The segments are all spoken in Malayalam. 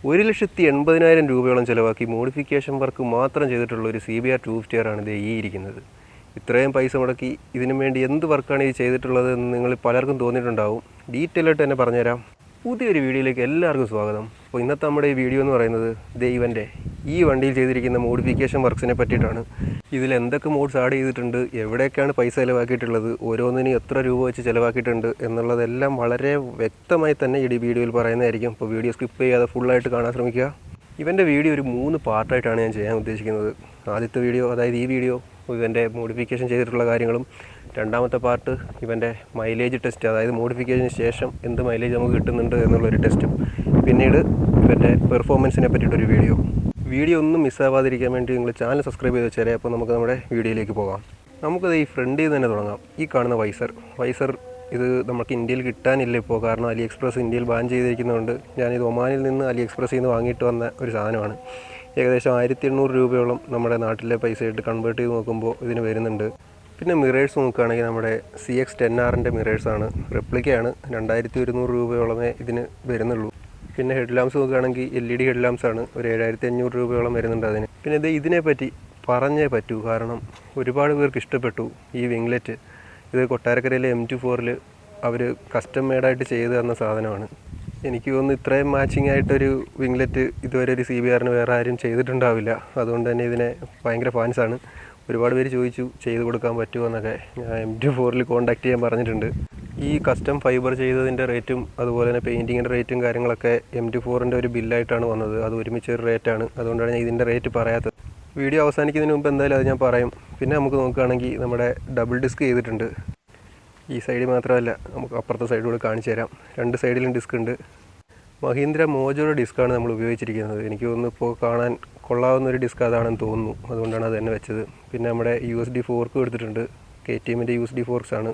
1,80,000 രൂപയോളം ചിലവാക്കി മോഡിഫിക്കേഷൻ വർക്ക് മാത്രം ചെയ്തിട്ടുള്ള ഒരു CBR 250R ആണ് ഇത് ഈ ഇരിക്കുന്നത്. ഇത്രയും പൈസ മുടക്കി ഇതിനു വേണ്ടി എന്ത് വർക്കാണ് ഇത് ചെയ്തിട്ടുള്ളത് എന്ന് നിങ്ങൾ പലർക്കും തോന്നിയിട്ടുണ്ടാവും. ഡീറ്റെയിൽ ആയിട്ട് തന്നെ പറഞ്ഞുതരാം. പുതിയൊരു വീഡിയോയിലേക്ക് എല്ലാവർക്കും സ്വാഗതം. അപ്പോൾ ഇന്നത്തെ നമ്മുടെ ഈ വീഡിയോ എന്ന് പറയുന്നത് ഇവൻ്റെ ഈ വണ്ടിയിൽ ചെയ്തിരിക്കുന്ന മോഡിഫിക്കേഷൻ വർക്ക്സിനെ പറ്റിയിട്ടാണ്. ഇതിൽ എന്തൊക്കെ മോഡ്സ് ആഡ് ചെയ്തിട്ടുണ്ട്, എവിടെയൊക്കെയാണ് പൈസ ചിലവാക്കിയിട്ടുള്ളത്, ഓരോന്നിനും എത്ര രൂപ വെച്ച് ചിലവാക്കിയിട്ടുണ്ട് എന്നുള്ളതെല്ലാം വളരെ വ്യക്തമായി തന്നെ ഈ വീഡിയോയിൽ പറയുന്നതായിരിക്കും. അപ്പോൾ വീഡിയോ സ്കിപ്പ് ചെയ്യാതെ ഫുള്ളായിട്ട് കാണാൻ ശ്രമിക്കുക. ഇവൻ്റെ വീഡിയോ ഒരു 3 പാർട്ടായിട്ടാണ് ഞാൻ ചെയ്യാൻ ഉദ്ദേശിക്കുന്നത്. ആദ്യത്തെ വീഡിയോ, അതായത് ഈ വീഡിയോ ഇവൻ്റെ മോഡിഫിക്കേഷൻ ചെയ്തിട്ടുള്ള കാര്യങ്ങളും, രണ്ടാമത്തെ പാർട്ട് ഇവൻ്റെ മൈലേജ് ടെസ്റ്റ്, അതായത് മോഡിഫിക്കേഷന് ശേഷം എന്ത് മൈലേജ് നമുക്ക് കിട്ടുന്നുണ്ട് എന്നുള്ളൊരു ടെസ്റ്റും, പിന്നീട് ഇവൻ്റെ പെർഫോമൻസിനെ പറ്റിയിട്ടൊരു വീഡിയോ ഒന്നും മിസ്സാവാതിരിക്കാൻ വേണ്ടി നിങ്ങൾ ചാനൽ സബ്സ്ക്രൈബ് ചെയ്ത് വെച്ചാൽ. അപ്പോൾ നമുക്ക് നമ്മുടെ വീഡിയോയിലേക്ക് പോകാം. നമുക്കത് ഈ ഫ്രണ്ടിൽ നിന്ന് തന്നെ തുടങ്ങാം. ഈ കാണുന്ന വൈസർ ഇത് നമുക്ക് ഇന്ത്യയിൽ കിട്ടാനില്ല ഇപ്പോൾ, കാരണം അലി എക്സ്പ്രസ് ഇന്ത്യയിൽ ബാൻ ചെയ്തിരിക്കുന്നതുകൊണ്ട് ഞാനിത് ഒമാനിൽ നിന്ന് അലി എക്സ്പ്രസ്സിൽ നിന്ന് വാങ്ങിയിട്ട് വന്ന ഒരു സാധനമാണ്. ഏകദേശം 1800 രൂപയോളം നമ്മുടെ നാട്ടിലെ പൈസയായിട്ട് കൺവേർട്ട് ചെയ്ത് നോക്കുമ്പോൾ ഇതിന് വരുന്നുണ്ട്. പിന്നെ മിറേഴ്സ് നോക്കുകയാണെങ്കിൽ നമ്മുടെ CX-10R മിറേഴ്സാണ്, റെപ്ലിക്കയാണ്. 2100 രൂപയോളമേ ഇതിന് വരുന്നുള്ളൂ. പിന്നെ ഹെഡ് ലാംപ്സ് നോക്കുകയാണെങ്കിൽ LED ഹെഡ് ലാംപ്സാണ്, ഒരു 7500 രൂപയോളം വരുന്നുണ്ട് അതിന്. പിന്നെ ഇതിനെപ്പറ്റി പറഞ്ഞേ പറ്റൂ, കാരണം ഒരുപാട് പേർക്ക് ഇഷ്ടപ്പെട്ടു ഈ വിംഗ്ലെറ്റ്. ഇത് കൊട്ടാരക്കരയിലെ M24-ൽ അവർ കസ്റ്റം മെയ്ഡായിട്ട് ചെയ്ത് തന്ന സാധനമാണ്. എനിക്ക് തോന്നുന്നു ഇത്രയും മാച്ചിങ് ആയിട്ടൊരു വിംഗ്ലെറ്റ് ഇതുവരെ ഒരു CBR-ന് വേറെ ആരും ചെയ്തിട്ടുണ്ടാവില്ല. അതുകൊണ്ട് തന്നെ ഇതിനെ ഭയങ്കര ഫാൻസാണ്. ഒരുപാട് പേര് ചോദിച്ചു ചെയ്ത് കൊടുക്കാൻ പറ്റുമോ എന്നൊക്കെ. ഞാൻ M24-ൽ കോൺടാക്ട് ചെയ്യാൻ പറഞ്ഞിട്ടുണ്ട്. ഈ കസ്റ്റം ഫൈബർ ചെയ്തതിൻ്റെ റേറ്റും അതുപോലെ തന്നെ പെയിൻറ്റിങ്ങിൻ്റെ റേറ്റും കാര്യങ്ങളൊക്കെ M24-ൻ്റെ ഒരു ബില്ലായിട്ടാണ് വന്നത്. അത് ഒരുമിച്ചൊരു റേറ്റാണ്. അതുകൊണ്ടാണ് ഞാൻ ഇതിൻ്റെ റേറ്റ് പറയാത്തത്. വീഡിയോ അവസാനിക്കുന്നതിന് മുമ്പ് എന്തായാലും അത് ഞാൻ പറയും. പിന്നെ നമുക്ക് നോക്കുകയാണെങ്കിൽ നമ്മുടെ ഡബിൾ ഡിസ്ക് ചെയ്തിട്ടുണ്ട്. ഈ സൈഡിൽ മാത്രമല്ല, നമുക്ക് അപ്പുറത്തെ സൈഡ് കൂടെ കാണിച്ചു തരാം. 2 സൈഡിലും ഡിസ്ക് ഉണ്ട്. മഹീന്ദ്ര മോജോയുടെ ഡിസ്ക്കാണ് നമ്മൾ ഉപയോഗിച്ചിരിക്കുന്നത്. എനിക്ക് തോന്നുന്നു ഇപ്പോൾ കാണാൻ കൊള്ളാവുന്നൊരു ഡിസ്ക് അതാണെന്ന് തോന്നുന്നു. അതുകൊണ്ടാണ് അത് തന്നെ വെച്ചത്. പിന്നെ നമ്മുടെ USD ഫോർക്ക് എടുത്തിട്ടുണ്ട്. KTM-ൻ്റെ USD ഫോർക്സ് ആണ്.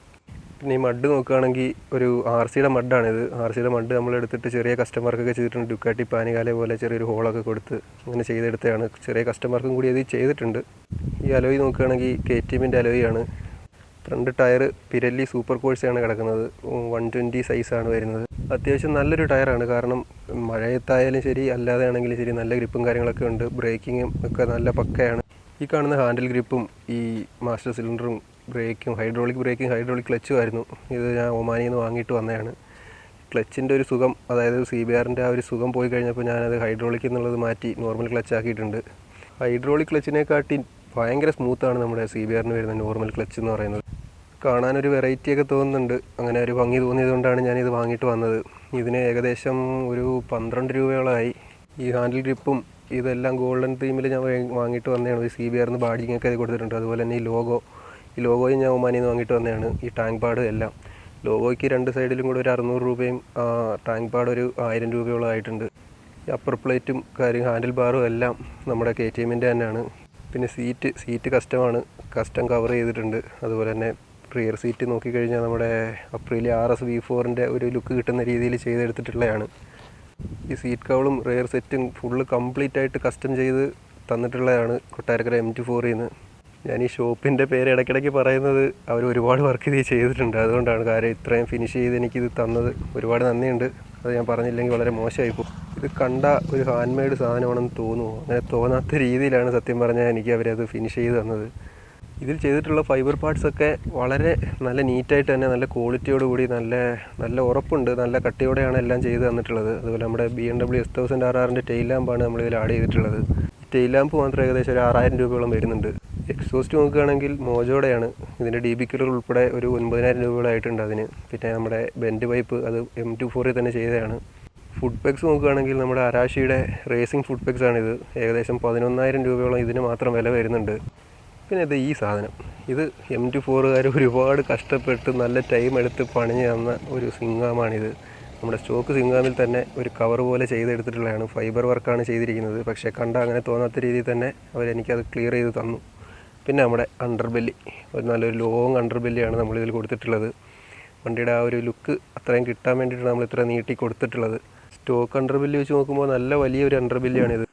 പിന്നെ ഈ മഡ് നോക്കുകയാണെങ്കിൽ ഒരു RC-യുടെ മഡാണിത്. RC-യുടെ മഡ് നമ്മളെടുത്തിട്ട് ചെറിയ കസ്റ്റമർക്കൊക്കെ ചെയ്തിട്ടുണ്ട്. ഡുക്കാട്ടി പാനികാലെ പോലെ ചെറിയൊരു ഹോളൊക്കെ കൊടുത്ത് അങ്ങനെ ചെയ്തെടുത്തതാണ്. ചെറിയ കസ്റ്റമർക്കും കൂടി അത് ചെയ്തിട്ടുണ്ട്. ഈ അലോയ് നോക്കുകയാണെങ്കിൽ KTM-ൻ്റെ അലോയാണ്. ഫ്രണ്ട് ടയർ പിരല്ലി സൂപ്പർ കോഴ്സാണ് കിടക്കുന്നത്. 120 സൈസാണ് വരുന്നത്. അത്യാവശ്യം നല്ലൊരു ടയറാണ്, കാരണം മഴയത്തായാലും ശരി അല്ലാതെ ആണെങ്കിലും ശരി നല്ല ഗ്രിപ്പും കാര്യങ്ങളൊക്കെ ഉണ്ട്. ബ്രേക്കിങ്ങും ഒക്കെ നല്ല പക്കയാണ്. ഈ കാണുന്ന ഹാൻഡിൽ ഗ്രിപ്പും ഈ മാസ്റ്റർ സിലിണ്ടറും ബ്രേക്കും, ഹൈഡ്രോളിക് ബ്രേക്കും ഹൈഡ്രോളിക് ക്ലച്ചും ആയിരുന്നു. ഇത് ഞാൻ ഒമാനിൽ നിന്ന് വാങ്ങിയിട്ട് വന്നതാണ്. ക്ലച്ചിൻ്റെ ഒരു സുഖം, അതായത് CBR-ൻ്റെ ആ ഒരു സുഖം പോയി കഴിഞ്ഞപ്പോൾ ഞാനത് ഹൈഡ്രോളിക് എന്നുള്ളത് മാറ്റി നോർമൽ ക്ലച്ച് ആക്കിയിട്ടുണ്ട്. ഹൈഡ്രോളിക് ക്ലച്ചിനെക്കാട്ടി ഭയങ്കര സ്മൂത്താണ് നമ്മുടെ CBR-ന് വരുന്ന നോർമൽ ക്ലച്ച് എന്ന് പറയുന്നത്. കാണാനൊരു വെറൈറ്റിയൊക്കെ തോന്നുന്നുണ്ട്. അങ്ങനെ ഒരു ഭംഗി തോന്നിയതുകൊണ്ടാണ് ഞാനിത് വാങ്ങിയിട്ട് വന്നത്. ഇതിന് ഏകദേശം ഒരു 12 രൂപയോളമായി. ഈ ഹാൻഡിൽ ഗ്രിപ്പും ഇതെല്ലാം ഗോൾഡൻ തീമിൽ ഞാൻ വാങ്ങിയിട്ട് വന്നതാണ്. ഒരു CBR-ന് ബാഡിങ്ങൊക്കെ കൊടുത്തിട്ടുണ്ട്. അതുപോലെ തന്നെ ഈ ലോഗോയും ഞാൻ ഒമാനിൽ നിന്ന് വാങ്ങിയിട്ട് വന്നതാണ്. ഈ ടാങ്ക് പാഡ് എല്ലാം ലോഗോയ്ക്ക് 2 സൈഡിലും കൂടെ ഒരു 600 രൂപയും ടാങ്ക് പാഡ് ഒരു 1000 രൂപയോളം ആയിട്ടുണ്ട്. ഈ അപ്പർ പ്ലേറ്റും ഹാൻഡിൽ ബാറും എല്ലാം നമ്മുടെ KTM-ൻ്റെ തന്നെയാണ്. പിന്നെ സീറ്റ് കസ്റ്റമാണ്, കസ്റ്റം കവർ ചെയ്തിട്ടുണ്ട്. അതുപോലെ തന്നെ റിയർ സീറ്റ് നോക്കിക്കഴിഞ്ഞാൽ നമ്മുടെ അപ്രീലിയ RS V4-ൻ്റെ ഒരു ലുക്ക് കിട്ടുന്ന രീതിയിൽ ചെയ്തെടുത്തിട്ടുള്ളതാണ്. ഈ സീറ്റ് കവളും റിയർ സെറ്റും ഫുള്ള് കംപ്ലീറ്റ് ആയിട്ട് കസ്റ്റം ചെയ്ത് തന്നിട്ടുള്ളതാണ് കൊട്ടാരക്കര M24-ൽ നിന്ന്. ഞാൻ ഈ ഷോപ്പിൻ്റെ പേര് ഇടയ്ക്കിടയ്ക്ക് പറയുന്നത് അവർ ഒരുപാട് വർക്ക് ഇത് ചെയ്തിട്ടുണ്ട്. അതുകൊണ്ടാണ് കാര്യം ഇത്രയും ഫിനിഷ് ചെയ്ത് എനിക്കിത് തന്നത്. ഒരുപാട് നന്ദിയുണ്ട്. അത് ഞാൻ പറഞ്ഞില്ലെങ്കിൽ വളരെ മോശമായിപ്പോകും. ഇത് കണ്ട ഒരു ഹാൻഡ് മെയ്ഡ് സാധനമാണെന്ന് തോന്നുമോ? അങ്ങനെ തോന്നാത്ത രീതിയിലാണ് സത്യം പറഞ്ഞാൽ എനിക്ക് അവരത് ഫിനിഷ് ചെയ്ത് തന്നത്. ഇതിൽ ചെയ്തിട്ടുള്ള ഫൈബർ പാർട്സൊക്കെ വളരെ നല്ല നീറ്റായിട്ട് തന്നെ നല്ല ക്വാളിറ്റിയോടുകൂടി നല്ല ഉറപ്പുണ്ട്. നല്ല കട്ടിയോടെയാണ് എല്ലാം ചെയ്ത് തന്നിട്ടുള്ളത്. അതുപോലെ നമ്മുടെ BMW S1000RR-ൻ്റെ ടെയിൽ ലാമ്പാണ് നമ്മളിതിൽ ആഡ് ചെയ്തിട്ടുള്ളത്. ടെയിൽ ലാമ്പ് മാത്രം ഏകദേശം ഒരു 6000 രൂപയോളം വരുന്നുണ്ട്. എക്സോസ്റ്റ് നോക്കുകയാണെങ്കിൽ മോജോടെയാണ്. ഇതിൻ്റെ DB കില്ലർ ഉൾപ്പെടെ ഒരു 9000 രൂപയോളമായിട്ടുണ്ട് അതിന്. പിന്നെ നമ്മുടെ ബെൻഡ് പൈപ്പ് അത് M24-ൽ തന്നെ ചെയ്തതാണ്. ഫുഡ് പെക്സ് നോക്കുകയാണെങ്കിൽ നമ്മുടെ അരാഷിയുടെ റേസിംഗ് ഫുഡ് പെക്സ് ആണിത്. ഏകദേശം 11,000 രൂപയോളം ഇതിന് മാത്രം വില വരുന്നുണ്ട്. പിന്നെ ഈ സാധനം, ഇത് M24-കാർ ഒരുപാട് കഷ്ടപ്പെട്ട് നല്ല ടൈം എടുത്ത് പണിഞ്ഞ് തന്ന ഒരു സിംഗാമാണിത്. നമ്മുടെ സ്റ്റോക്ക് സിംഗാമിൽ തന്നെ ഒരു കവർ പോലെ ചെയ്തെടുത്തിട്ടുള്ളതാണ്. ഫൈബർ വർക്കാണ് ചെയ്തിരിക്കുന്നത്. പക്ഷേ കണ്ട അങ്ങനെ തോന്നാത്ത രീതിയിൽ തന്നെ അവരെനിക്കത് ക്ലിയർ ചെയ്ത് തന്നു. പിന്നെ നമ്മുടെ അണ്ടർബെല്ലി, ഒരു നല്ലൊരു ലോങ് അണ്ടർബെല്ലിയാണ് നമ്മളിതിൽ കൊടുത്തിട്ടുള്ളത്. വണ്ടിയുടെ ആ ഒരു ലുക്ക് അത്രയും കിട്ടാൻ വേണ്ടിയിട്ടാണ് നമ്മൾ ഇത്ര നീട്ടി കൊടുത്തിട്ടുള്ളത്. സ്റ്റോക്ക് അണ്ടർബെല്ലി വെച്ച് നോക്കുമ്പോൾ നല്ല വലിയൊരു അണ്ടർബെല്ലിയാണിത്.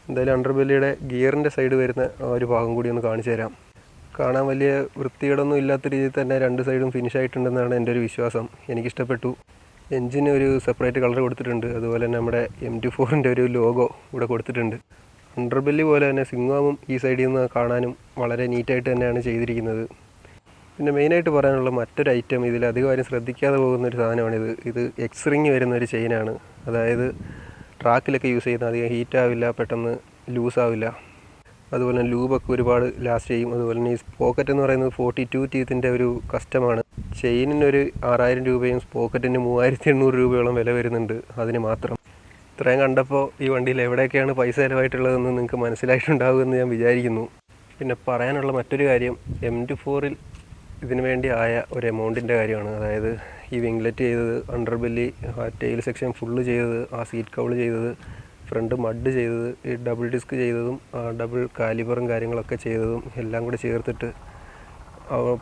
എന്തായാലും അണ്ടർബെല്ലിയുടെ ഗിയറിൻ്റെ സൈഡ് വരുന്ന ആ ഒരു ഭാഗം കൂടി ഒന്ന് കാണിച്ചു തരാം. കാണാൻ വലിയ വൃത്തികേടൊന്നും ഇല്ലാത്ത രീതിയിൽ തന്നെ 2 സൈഡും ഫിനിഷ് ആയിട്ടുണ്ടെന്നാണ് എൻ്റെ ഒരു വിശ്വാസം. എനിക്കിഷ്ടപ്പെട്ടു. എൻജിന് ഒരു സെപ്പറേറ്റ് കളർ കൊടുത്തിട്ടുണ്ട്. അതുപോലെ തന്നെ നമ്മുടെ M24ൻ്റെ ഒരു ലോഗോ ഇവിടെ കൊടുത്തിട്ടുണ്ട്. അണ്ടർബെല്ലി പോലെ തന്നെ സിംഗാമും ഈ സൈഡിൽ നിന്ന് കാണാനും വളരെ നീറ്റായിട്ട് തന്നെയാണ് ചെയ്തിരിക്കുന്നത്. പിന്നെ മെയിനായിട്ട് പറയാനുള്ള മറ്റൊരു ഐറ്റം, ഇതിൽ അധികം ആരും ശ്രദ്ധിക്കാതെ പോകുന്നൊരു സാധനമാണിത്. ഇത് എക്സ് റിങ് വരുന്നൊരു ചെയിനാണ്. അതായത് ട്രാക്കിലൊക്കെ യൂസ് ചെയ്യുന്ന, അധികം ഹീറ്റാവില്ല, പെട്ടെന്ന് ലൂസാവില്ല. അതുപോലെ തന്നെ ലൂബൊക്കെ ഒരുപാട് ലാസ്റ്റ് ചെയ്യും. അതുപോലെ തന്നെ ഈ പോക്കറ്റ് എന്ന് പറയുന്നത് 42 ടീത്തിൻ്റെ ഒരു കസ്റ്റമാണ്. ചെയിനിനൊരു 6000 രൂപയും പോക്കറ്റിന് 3800 രൂപയോളം വില വരുന്നുണ്ട് അതിന് മാത്രം. ഇത്രയും കണ്ടപ്പോൾ ഈ വണ്ടിയിൽ എവിടെയൊക്കെയാണ് പൈസ ചിലവായിട്ടുള്ളതെന്ന് നിങ്ങൾക്ക് മനസ്സിലായിട്ടുണ്ടാകുമെന്ന് ഞാൻ വിചാരിക്കുന്നു. പിന്നെ പറയാനുള്ള മറ്റൊരു കാര്യം, M24ൽ ഇതിനു വേണ്ടി ആയ ഒരു എമൗണ്ടിൻ്റെ കാര്യമാണ്. അതായത് ഈ വിംഗ്ലെറ്റ് ചെയ്തത്, അണ്ടർബെല്ലി, ടെയിൽ സെക്ഷൻ ഫുള്ള് ചെയ്തത്, ആ സീറ്റ് കൗൾ ചെയ്തത്, ഫ്രണ്ട് മഡ് ചെയ്തത്, ഈ ഡബിൾ ഡിസ്ക് ചെയ്തതും ഡബിൾ കാലിബറും കാര്യങ്ങളൊക്കെ ചെയ്തതും എല്ലാം കൂടെ ചേർത്തിട്ട്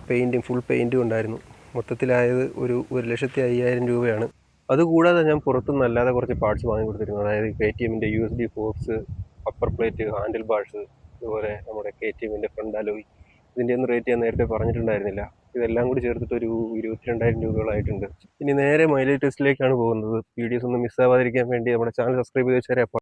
പെയിൻറ്റും ഫുൾ പെയിൻറ്റും ഉണ്ടായിരുന്നു. മൊത്തത്തിലായത് ഒരു 1,50,000 രൂപയാണ്. അതുകൂടാതെ ഞാൻ പുറത്തുനിന്ന് അല്ലാതെ കുറച്ച് പാർട്സ് വാങ്ങി കൊടുത്തിരുന്നു. അതായത് KTMൻ്റെ USB forks, upper plate, handle bars, അതുപോലെ നമ്മുടെ KTMൻ്റെ ഫ്രണ്ട് അലോയ്. ഇതിൻ്റെ ഒന്നും റേറ്റ് ഞാൻ നേരത്തെ പറഞ്ഞിട്ടുണ്ടായിരുന്നില്ല. ഇതെല്ലാം കൂടി ചേർത്തിട്ട് ഒരു 22,000 രൂപകളായിട്ടുണ്ട്. ഇനി നേരെ മൈലേജ് ടെസ്റ്റിലേക്കാണ് പോകുന്നത്. വീഡിയോസ് ഒന്നും മിസ്സാവാതിരിക്കാൻ വേണ്ടി നമ്മുടെ ചാനൽ സബ്സ്ക്രൈബ് ചെയ്ത് വെച്ചാൽ